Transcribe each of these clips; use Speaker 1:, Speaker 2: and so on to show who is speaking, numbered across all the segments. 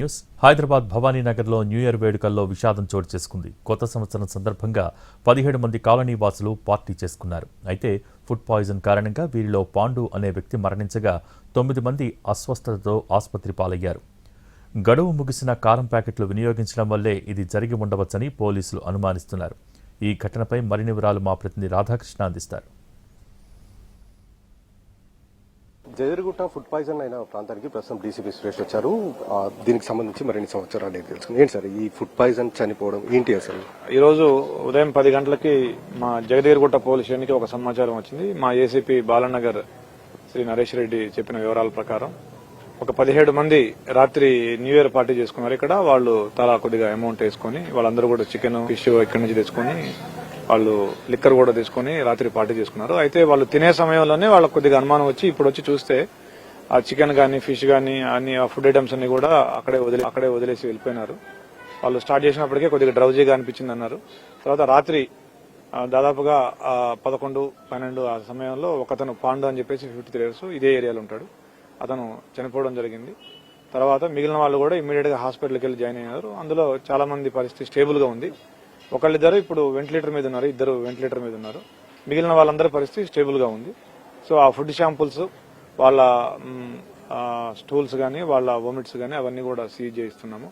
Speaker 1: News Hyderabad భవానీనగర్లో new year వేడుకల్లో విషాదం చోటు చేసుకుంది. కొత్త సంవత్సరం సందర్భంగా 17 మంది కాలనీ వాసులు పార్టీ చేసుకున్నారు. అయితే ఫుడ్ పాయిజన్ కారణంగా వీరిలో పాండు అనే వ్యక్తి మరణించగా 9 మంది అస్వస్థతతో ఆసుపత్రి పాలయ్యారు. గడువు ముగిసిన కారం ప్యాకెట్లు వినియోగించడం వల్లే ఇది జరిగి ఉండవచ్చని పోలీసులు అనుమానిస్తున్నారు. ఈ ఘటనపై మరిన్ని వివరాలు మా ప్రతినిధి రాధాకృష్ణ అందిస్తారు.
Speaker 2: జయగిరిగుట్ట ఫుడ్ పాయిజన్ అయిన ప్రాంతానికి ప్రస్తుతం డీసీపీ సురేష్ వచ్చారు. దీనికి సంబంధించి మరిన్ని సంవత్సరాలు తెలుసుకుంది. ఏంటి సార్ ఈ ఫుడ్ పాయిజన్ చనిపోవడం ఏంటి అసలు?
Speaker 3: ఈ రోజు ఉదయం 10 గంటలకి మా జగదేగిరిగుట్ట పోలీస్ స్టేషన్కి ఒక సమాచారం వచ్చింది. మా ఏసీపీ బాలనగర్ శ్రీ నరేష్ రెడ్డి చెప్పిన వివరాల ప్రకారం ఒక 17 మంది రాత్రి న్యూ ఇయర్ పార్టీ చేసుకున్నారు. ఇక్కడ వాళ్ళు తలా కొద్దిగా అమౌంట్ వేసుకుని వాళ్ళందరూ కూడా చికెన్ ఫిష్ ఇక్కడి నుంచి తెచ్చుకుని వాళ్ళు లిక్కర్ కూడా తీసుకుని రాత్రి పార్టీ చేసుకున్నారు. అయితే వాళ్ళు తినే సమయంలోనే వాళ్ళకి కొద్దిగా అనుమానం వచ్చి ఇప్పుడు వచ్చి చూస్తే ఆ చికెన్ గానీ ఫిష్ గానీ అన్ని ఆ ఫుడ్ ఐటమ్స్ అన్ని కూడా అక్కడే వదిలేసి వెళ్ళిపోయినారు. వాళ్ళు స్టార్ట్ చేసినప్పటికే కొద్దిగా డ్రౌజీగా అనిపించింది అన్నారు. తర్వాత రాత్రి దాదాపుగా 11, 12 ఆ సమయంలో ఒకతను పాండు అని చెప్పేసి 53 years ఇదే ఏరియాలో ఉంటాడు. అతను చనిపోవడం జరిగింది. తర్వాత మిగిలిన వాళ్ళు కూడా ఇమ్మీడియట్ గా హాస్పిటల్కి వెళ్లి జాయిన్ అయ్యారు. అందులో చాలా మంది పరిస్థితి స్టేబుల్ గా ఉంది. ఒకళ్ళిద్దరు ఇప్పుడు వెంటిలేటర్ మీద ఉన్నారు, ఇద్దరు వెంటిలేటర్ మీద ఉన్నారు. మిగిలిన వాళ్ళందరి పరిస్థితి స్టేబుల్ గా ఉంది. సో ఆ ఫుడ్ శాంపుల్స్, వాళ్ళ స్టూల్స్ గానీ వాళ్ళ వొమిట్స్ గానీ అవన్నీ కూడా సీజ్ చేయిస్తున్నాము.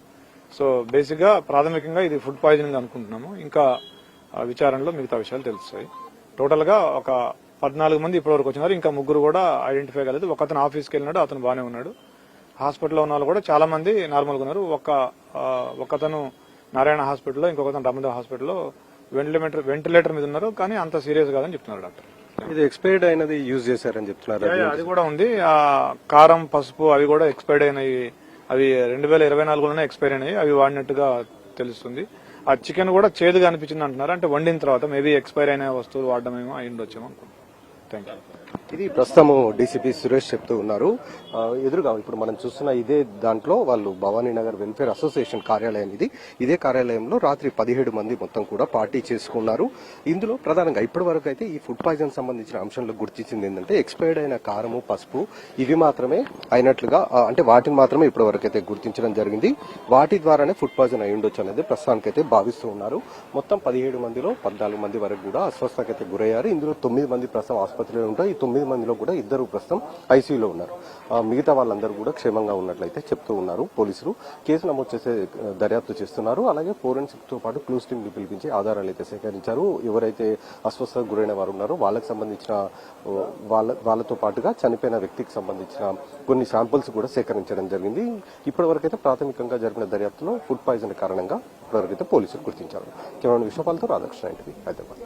Speaker 3: సో బేసిక్ గా ప్రాథమికంగా ఇది ఫుడ్ పాయిజనింగ్ అనుకుంటున్నాము. ఇంకా విచారణలో మిగతా విషయాలు తెలుస్తాయి. టోటల్ గా ఒక 14 మంది ఇప్పటివరకు వచ్చినారు. ఇంకా 3 కూడా ఐడెంటిఫై కాలేదు. ఒకతను ఆఫీస్కి వెళ్ళినాడు, అతను బాగానే ఉన్నాడు. హాస్పిటల్లో ఉన్న వాళ్ళు కూడా చాలా మంది నార్మల్గా ఉన్నారు. ఒకతను నారాయణ హాస్పిటల్లో, ఇంకొకతను రమణ హాస్పిటల్లో వెంటిలేటర్ మీద ఉన్నారు. కానీ అంత సీరియస్ కాదని చెప్తున్నారు డాక్టర్.
Speaker 2: ఇది ఎక్స్పైర్డ్ అయినది యూజ్ చేశారని చెప్తున్నారు.
Speaker 3: అది కూడా ఉంది. ఆ కారం, పసుపు అవి కూడా ఎక్స్పైర్డ్ అయినాయి. అవి 2024లోనే ఎక్స్పైర్ అయినాయి. అవి వాడినట్టుగా తెలుస్తుంది. ఆ చికెన్ కూడా చేదుగా అనిపించింది అంటున్నారు. అంటే వండిన తర్వాత మేబీ ఎక్స్పైర్ అయిన వస్తువులు వాడడమేమో అయి ఉండొచ్చేమో అనుకుంటున్నాను.
Speaker 2: ఇది ప్రస్తుతం డీసీపీ సురేష్ చెప్తూ ఉన్నారు. ఎదురుగా ఇప్పుడు మనం చూస్తున్న ఇదే దాంట్లో వాళ్ళు భవానీనగర్ వెల్ఫేర్ అసోసియేషన్ కార్యాలయం ఇది. ఇదే కార్యాలయంలో రాత్రి 17 మంది మొత్తం కూడా పార్టీ చేసుకున్నారు. ఇందులో ప్రధానంగా ఇప్పటి వరకు అయితే ఈ ఫుడ్ పాయిజన్ సంబంధించిన అంశంలో గుర్తించింది ఏంటంటే ఎక్స్పైర్డ్ అయిన కారము, పసుపు ఇవి మాత్రమే అయినట్లుగా, అంటే వాటిని మాత్రమే ఇప్పటి వరకు అయితే గుర్తించడం జరిగింది. వాటి ద్వారానే ఫుడ్ పాయిజన్ అయి ఉండొచ్చు అనేది ప్రస్తుతానికైతే భావిస్తూ ఉన్నారు. మొత్తం 17 మందిలో 14 మంది వరకు కూడా అస్వస్థతకైతే గురయ్యారు. ఇందులో 9 మంది ప్రస్తుతం ఆసుపత్రిలో ఉంటారు. ఈ 9 మందిలో కూడా 2 ప్రస్తుతం ఐసీయూలో ఉన్నారు. మిగతా వాళ్ళందరూ కూడా క్షేమంగా ఉన్నట్లయితే చెప్తూ ఉన్నారు పోలీసులు. కేసు నమోదు చేసే దర్యాప్తు చేస్తున్నారు. అలాగే ఫోరెన్సిక్ తో పాటు క్లూస్ టీమ్ ని పిలిపించి ఆధారాలు అయితే సేకరించారు. ఎవరైతే అస్వస్థతకు గురైన వారు ఉన్నారో వాళ్ళకి సంబంధించిన వాళ్ళతో పాటుగా చనిపోయిన వ్యక్తికి సంబంధించిన కొన్ని శాంపుల్స్ కూడా సేకరించడం జరిగింది. ఇప్పటివరకైతే ప్రాథమికంగా జరిగిన దర్యాప్తులో ఫుడ్ పాయిజన్ కారణంగా ఇప్పటివరకైతే పోలీసులు గుర్తించారు. కేవలం విషయాలతో రాధాకృష్ణ, హైదరాబాద్.